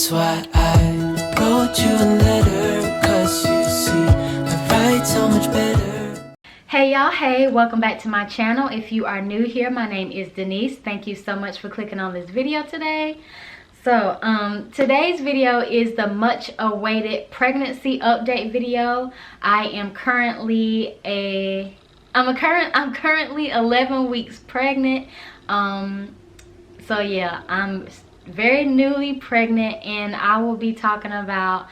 That's why I wrote you a letter, 'cause you see, I write so much better. Hey y'all, hey, welcome back to my channel. If you are new here, my name is Denise. Thank you so much for clicking on this video today. So today's video is the much awaited pregnancy update video. I'm currently 11 weeks pregnant. So yeah, I'm very newly pregnant, and I will be talking about,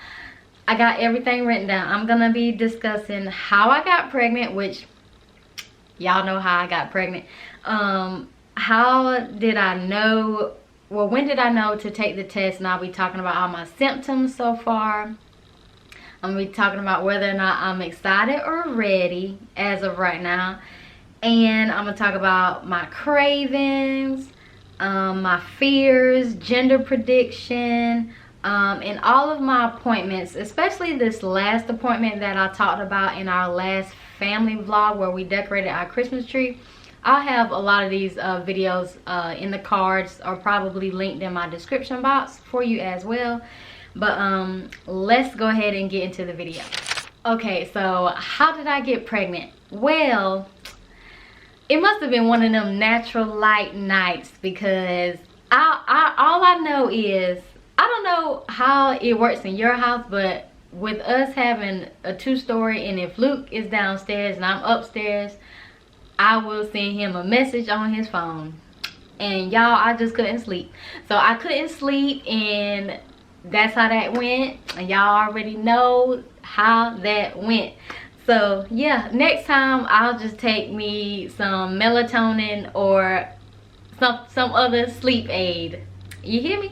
I got everything written down. I'm gonna be discussing how I got pregnant, which y'all know how I got pregnant. How did I know, well, when did I know to take the test? And I'll be talking about all my symptoms so far. I'm gonna be talking about whether or not I'm excited or ready as of right now. And I'm gonna talk about my cravings, my fears, gender prediction, and all of my appointments, especially this last appointment that I talked about in our last family vlog where we decorated our Christmas tree. I'll have a lot of these videos in the cards, or probably linked in my description box for you as well. But let's go ahead and get into the video. Okay, so how did I get pregnant? Well, it must have been one of them natural light nights, because all I know is, I don't know how it works in your house, but with us having a 2-story, and if Luke is downstairs and I'm upstairs, I will send him a message on his phone. And y'all, I just couldn't sleep. So I couldn't sleep, and that's how that went. And y'all already know how that went. So yeah, next time I'll just take me some melatonin or some other sleep aid. You hear me?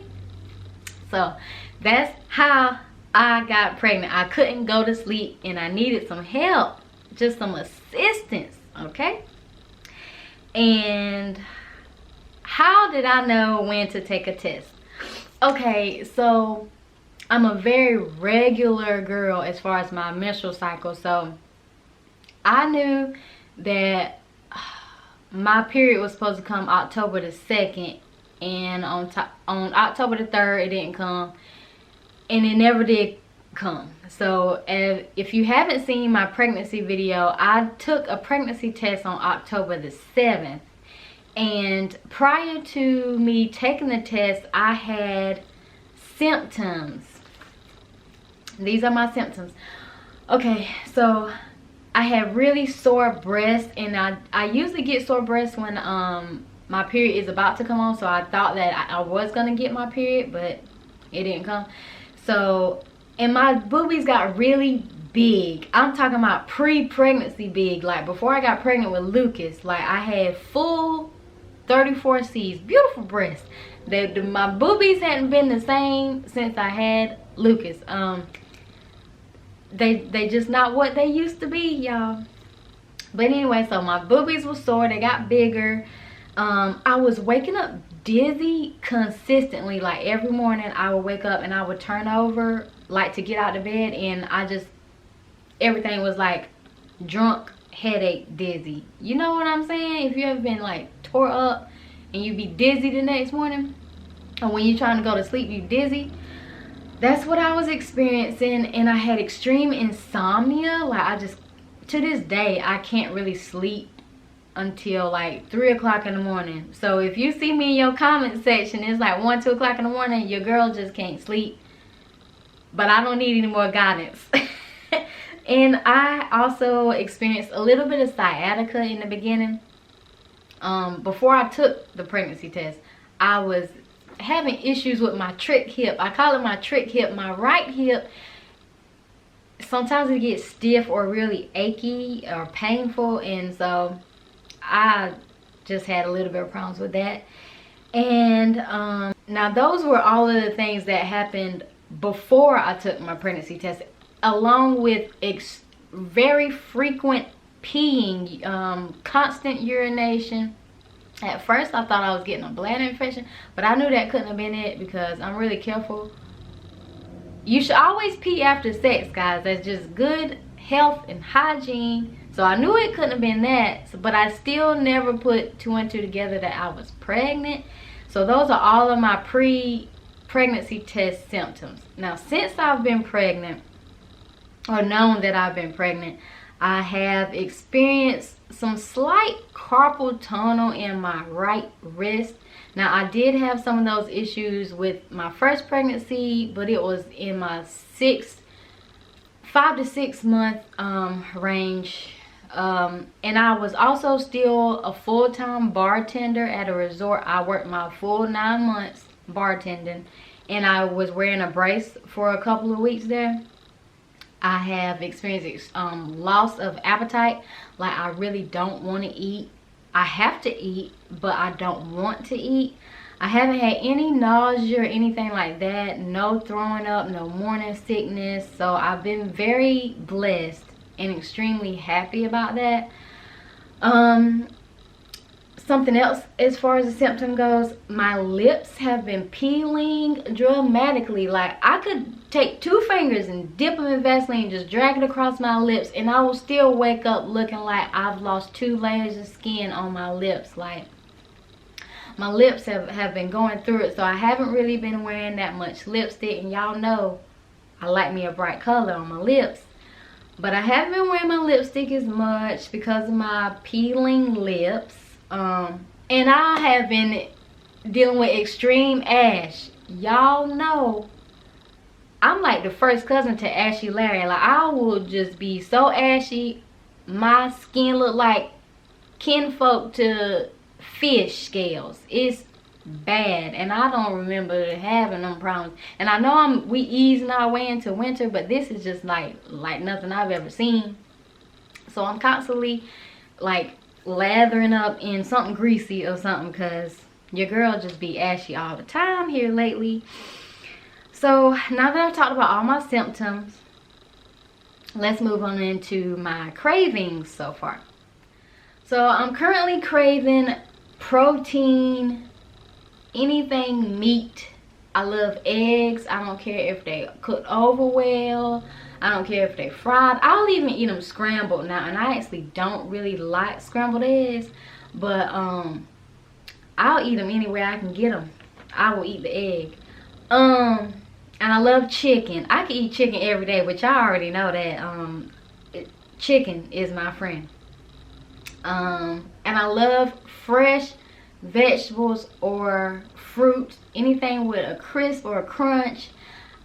So that's how I got pregnant. I couldn't go to sleep, and I needed some help, just some assistance, okay? And how did I know when to take a test? Okay, so I'm a very regular girl as far as my menstrual cycle. So I knew that my period was supposed to come October the 2nd, and on October the 3rd it didn't come, and it never did come. So if you haven't seen my pregnancy video, I took a pregnancy test on October the 7th, and prior to me taking the test, I had symptoms. These are my symptoms. Okay, so I had really sore breasts, and I usually get sore breasts when my period is about to come on. So I thought that I was gonna get my period, but it didn't come. So, and my boobies got really big. I'm talking about pre-pregnancy big. Like before I got pregnant with Lucas, like I had full 34Cs, beautiful breasts. My boobies hadn't been the same since I had Lucas. They just not what they used to be, y'all. But anyway, so my boobies were sore, they got bigger. I was waking up dizzy consistently. Like every morning I would wake up and I would turn over like to get out of bed, and everything was like drunk, headache, dizzy. You know what I'm saying? If you ever been like tore up and you be dizzy the next morning, and when you're trying to go to sleep you dizzy, that's what I was experiencing. And I had extreme insomnia. Like to this day I can't really sleep until like 3 o'clock in the morning. So if you see me in your comment section, it's like 1, 2 o'clock in the morning, your girl just can't sleep. But I don't need any more guidance. And I also experienced a little bit of sciatica in the beginning. Before I took the pregnancy test, I was having issues with my trick hip. I call it my trick hip. My right hip, sometimes it gets stiff or really achy or painful, and so I just had a little bit of problems with that. And now those were all of the things that happened before I took my pregnancy test, along with very frequent peeing, constant urination. At first I thought I was getting a bladder infection, but I knew that couldn't have been it, because I'm really careful. You should always pee after sex, guys. That's just good health and hygiene. So I knew it couldn't have been that, but I still never put 2 and 2 together that I was pregnant. So those are all of my pregnancy test symptoms. Now, since I've been pregnant, or known that I've been pregnant, I have experienced some slight carpal tunnel in my right wrist. Now, I did have some of those issues with my first pregnancy, but it was in my 5 to 6 month range. And I was also still a full-time bartender at a resort. I worked my full 9 months bartending, and I was wearing a brace for a couple of weeks there. I have experienced loss of appetite. Like, I really don't want to eat. I have to eat, but I don't want to eat. I haven't had any nausea or anything like that. No throwing up, no morning sickness. So I've been very blessed and extremely happy about that. Something else as far as the symptom goes, my lips have been peeling dramatically. Like, I could take 2 fingers and dip them in Vaseline and just drag it across my lips, and I will still wake up looking like I've lost 2 layers of skin on my lips. Like, my lips have been going through it. So I haven't really been wearing that much lipstick, and y'all know I like me a bright color on my lips. But I haven't been wearing my lipstick as much because of my peeling lips. And I have been dealing with extreme ash. Y'all know I'm like the first cousin to Ashy Larry. Like, I will just be so ashy. My skin look like kinfolk to fish scales. It's bad, and I don't remember having them problems. And I know we easing our way into winter, but this is just like nothing I've ever seen. So I'm constantly like lathering up in something greasy or something, because your girl just be ashy all the time here lately. So now that I've talked about all my symptoms, let's move on into my cravings so far. So I'm currently craving protein, anything meat. I love eggs. I don't care if they cooked over well. I don't care if they fried. I'll even eat them scrambled now, and I actually don't really like scrambled eggs, but I'll eat them any way I can get them. I will eat the egg. And I love chicken. I can eat chicken every day, which I already know that chicken is my friend. And I love fresh vegetables or fruit, anything with a crisp or a crunch.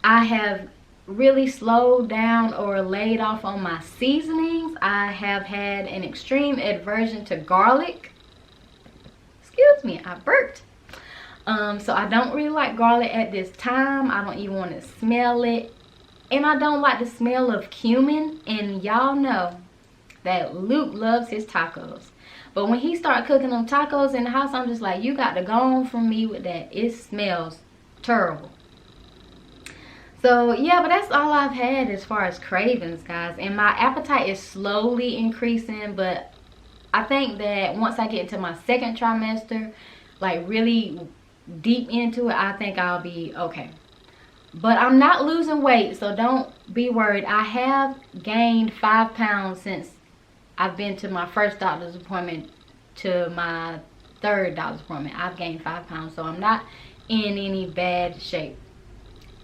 I have really slowed down or laid off on my seasonings. I have had an extreme aversion to garlic. Excuse me, I burped. So I don't really like garlic at this time. I don't even want to smell it, and I don't like the smell of cumin. And y'all know that Luke loves his tacos, but when he start cooking them tacos in the house, I'm just like, you got to go on from me with that. It smells terrible. So yeah, but that's all I've had as far as cravings, guys. And my appetite is slowly increasing, but I think that once I get into my 2nd trimester, like really deep into it, I think I'll be okay. But I'm not losing weight, so don't be worried. I have gained 5 pounds since I've been to my first doctor's appointment to my 3rd doctor's appointment. I've gained 5 pounds, so I'm not in any bad shape.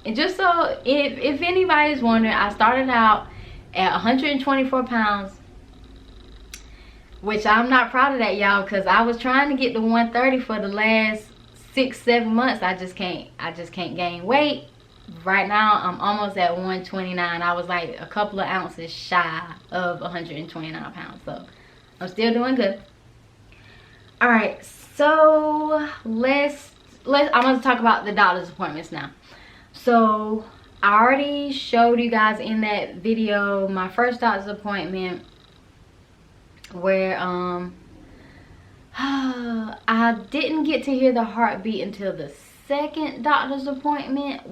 And just so if anybody's wondering, I started out at 124 pounds, which I'm not proud of that, y'all, because I was trying to get to 130 for the last 6-7 months. I just can't gain weight. Right now I'm almost at 129. I was like a couple of ounces shy of 129 pounds, so I'm still doing good. All right, so I'm going to talk about the doctor's appointments now. So I already showed you guys in that video my first doctor's appointment where I didn't get to hear the heartbeat until the 2nd doctor's appointment.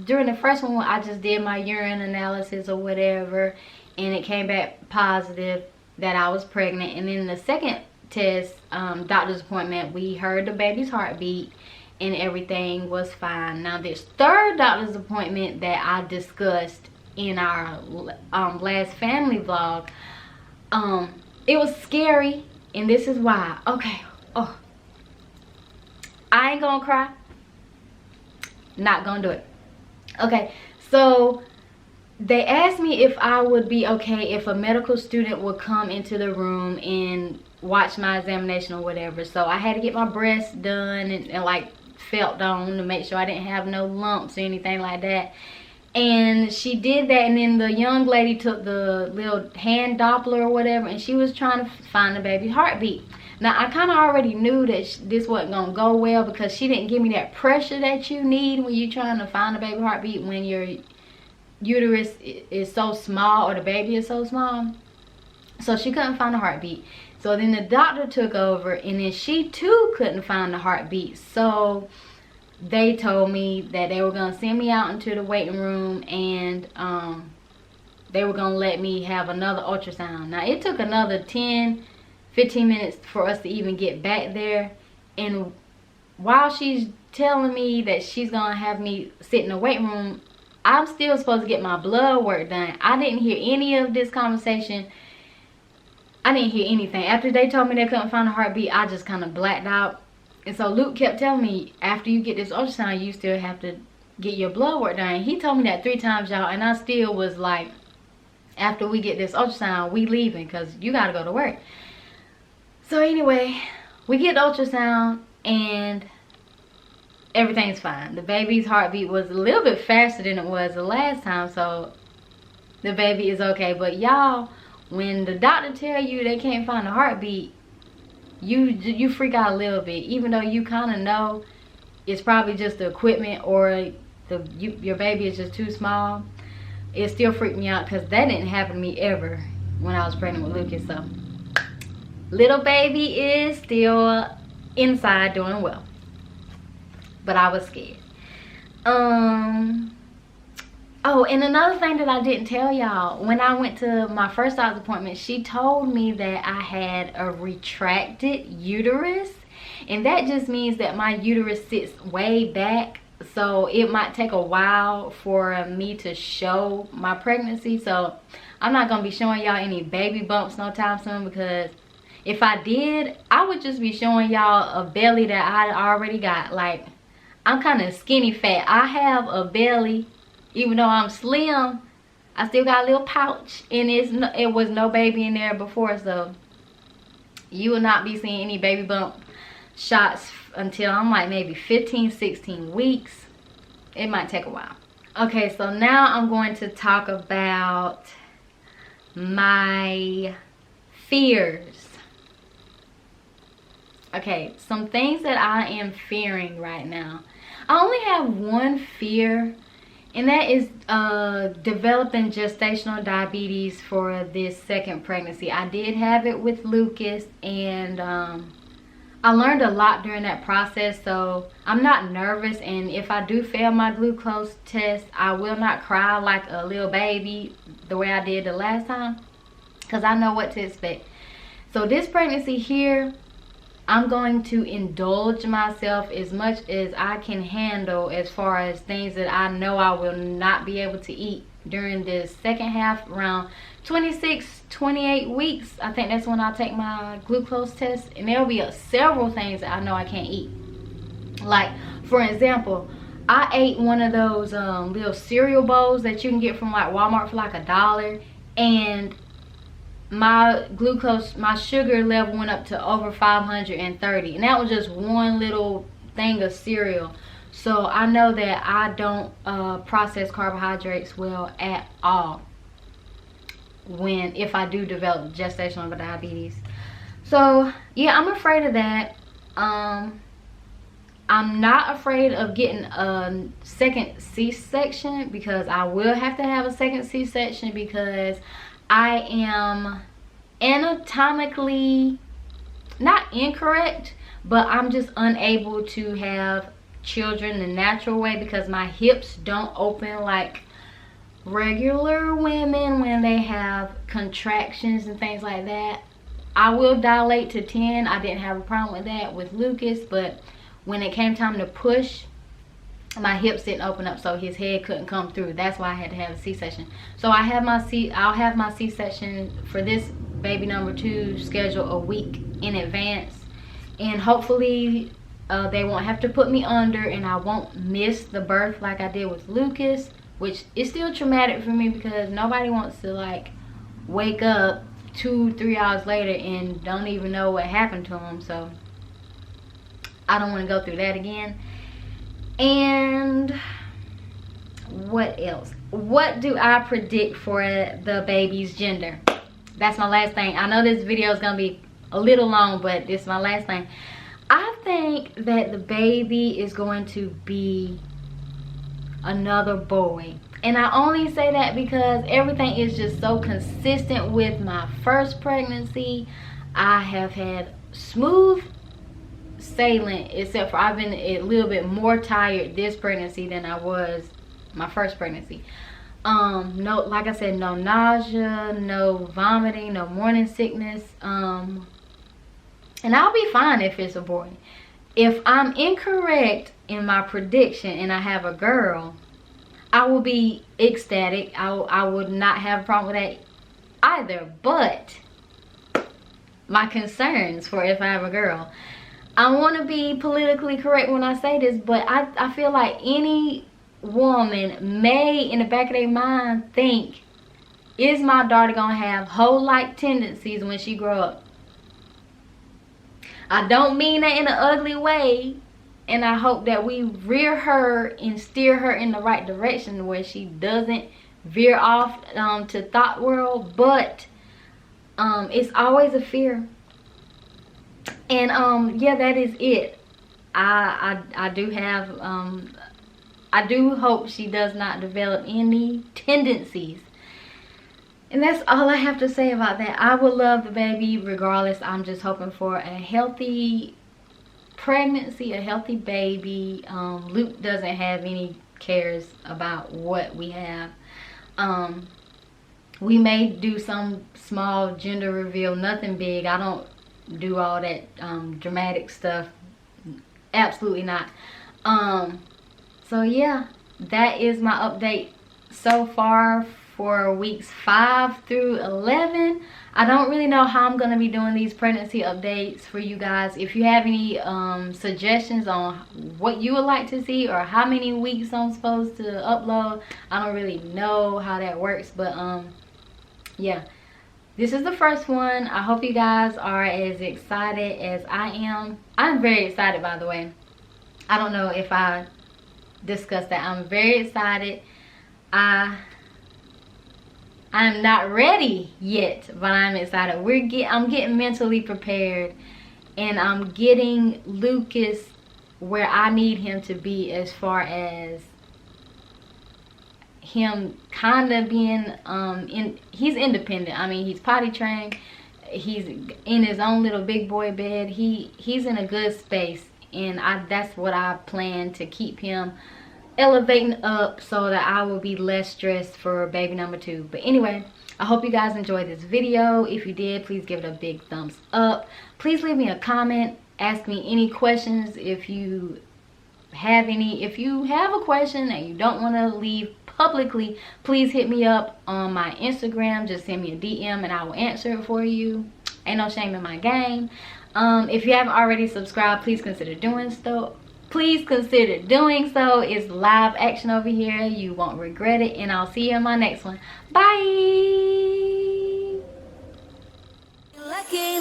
During the first one, I just did my urine analysis or whatever, and it came back positive that I was pregnant. And then the 2nd test, doctor's appointment, we heard the baby's heartbeat and everything was fine. Now this 3rd doctor's appointment that I discussed in our last family vlog, it was scary, and this is why. Okay, I ain't gonna cry. not gonna do it. Okay, so they asked me if I would be okay if a medical student would come into the room and watch my examination or whatever. So I had to get my breasts done and like felt on to make sure I didn't have no lumps or anything like that. And she did that, and then the young lady took the little hand Doppler or whatever, and she was trying to find the baby's heartbeat. Now I kind of already knew that this wasn't gonna go well, because she didn't give me that pressure that you need when you're trying to find the baby heartbeat when your uterus is so small or the baby is so small. So she couldn't find the heartbeat. So then the doctor took over, and then she too couldn't find the heartbeat. So they told me that they were gonna send me out into the waiting room, and they were gonna let me have another ultrasound. Now it took another 10-15 minutes for us to even get back there, and while she's telling me that she's gonna have me sit in the waiting room, I'm still supposed to get my blood work done. I didn't hear any of this conversation. I didn't hear anything. After they told me they couldn't find a heartbeat, I just kind of blacked out. And so Luke kept telling me, after you get this ultrasound, you still have to get your blood work done. He told me that 3 times, y'all, and I still was like, after we get this ultrasound, we leaving, because you got to go to work. So anyway, we get the ultrasound, and everything's fine. The baby's heartbeat was a little bit faster than it was the last time, so the baby is okay. But y'all, when the doctor tell you they can't find a heartbeat, you freak out a little bit, even though you kind of know it's probably just the equipment, or your baby is just too small. It still freaked me out, because that didn't happen to me ever when I was pregnant with Lucas. So little baby is still inside doing well, but I was scared. Oh, and another thing that I didn't tell y'all, when I went to my first doctor's appointment, she told me that I had a retracted uterus. And that just means that my uterus sits way back. So it might take a while for me to show my pregnancy. So I'm not going to be showing y'all any baby bumps no time soon, because if I did, I would just be showing y'all a belly that I already got. Like, I'm kind of skinny fat. I have a belly. Even though I'm slim, I still got a little pouch, and it was no baby in there before, so you will not be seeing any baby bump shots until I'm like maybe 15-16 weeks. It might take a while. Okay, so now I'm going to talk about my fears. Okay, some things that I am fearing right now. I only have one fear, and that is developing gestational diabetes for this second pregnancy. I did have it with Lucas, and I learned a lot during that process, so I'm not nervous. And if I do fail my glucose test, I will not cry like a little baby the way I did the last time, because I know what to expect. So this pregnancy here, I'm going to indulge myself as much as I can handle, as far as things that I know I will not be able to eat during this second half, around 26-28 weeks. I think that's when I'll take my glucose test, and there'll be several things that I know I can't eat. Like, for example, I ate one of those little cereal bowls that you can get from like Walmart for like $1, and my glucose, my sugar level went up to over 530, and that was just one little thing of cereal. So I know that I don't process carbohydrates well at all if I do develop gestational diabetes. So yeah, I'm afraid of that. I'm not afraid of getting a second C-section, because I will have to have a second C-section, because I am anatomically not incorrect, but I'm just unable to have children the natural way, because my hips don't open like regular women when they have contractions and things like that. I will dilate to 10. I didn't have a problem with that with Lucas, but when it came time to push, my hips didn't open up, so his head couldn't come through. That's why I had to have a C-section. So I'll have my C-section for this baby number 2 scheduled a week in advance, and hopefully They won't have to put me under, and I won't miss the birth like I did with Lucas, which is still traumatic for me because nobody wants to like wake up 2-3 hours later and don't even know what happened to them. So I don't want to go through that again. And what else? What do I predict for the baby's gender? That's my last thing. I know this video is gonna be a little long, but this is my last thing. I think that the baby is going to be another boy. And I only say that because everything is just so consistent with my first pregnancy. I have had smooth sailing, except for I've been a little bit more tired this pregnancy than I was my first pregnancy. No, like I said, no nausea, no vomiting, no morning sickness. And I'll be fine if it's a boy. If I'm incorrect in my prediction and I have a girl, I will be ecstatic. I would not have a problem with that either. But my concerns for if I have a girl, I want to be politically correct when I say this, but I feel like any woman may in the back of their mind think, is my daughter gonna have hoe-like tendencies when she grow up? I don't mean that in an ugly way, and I hope that we rear her and steer her in the right direction where she doesn't veer off to thought world. But it's always a fear. And yeah, that is it. I do have I do hope she does not develop any tendencies. And that's all I have to say about that. I would love the baby regardless. I'm just hoping for a healthy pregnancy, a healthy baby. Luke doesn't have any cares about what we have. We may do some small gender reveal, nothing big. I don't do all that dramatic stuff. Absolutely not. So yeah, that is my update so far for weeks 5 through 11. I don't really know how I'm going to be doing these pregnancy updates for you guys. If you have any suggestions on what you would like to see or how many weeks I'm supposed to upload, I don't really know how that works. But yeah, this is the first one. I hope you guys are as excited as I am. I'm very excited, by the way. I don't know if I discussed that. I'm very excited. I'm not ready yet, but I'm excited. I'm getting mentally prepared, and I'm getting Lucas where I need him to be as far as him kind of being he's independent. I mean, he's potty trained. He's in his own little big boy bed. He's in a good space, and that's what I plan to keep him elevating up so that I will be less stressed for baby number 2. But anyway, I hope you guys enjoyed this video. If you did, please give it a big thumbs up. Please leave me a comment. Ask me any questions if you have any. If you have a question that you don't want to leave publicly, please hit me up on my Instagram. Just send me a DM and I will answer it for you. Ain't no shame in my game. If you haven't already subscribed, please consider doing so. It's live action over here. You won't regret it, and I'll see you in my next one. Bye. Lucky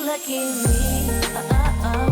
me.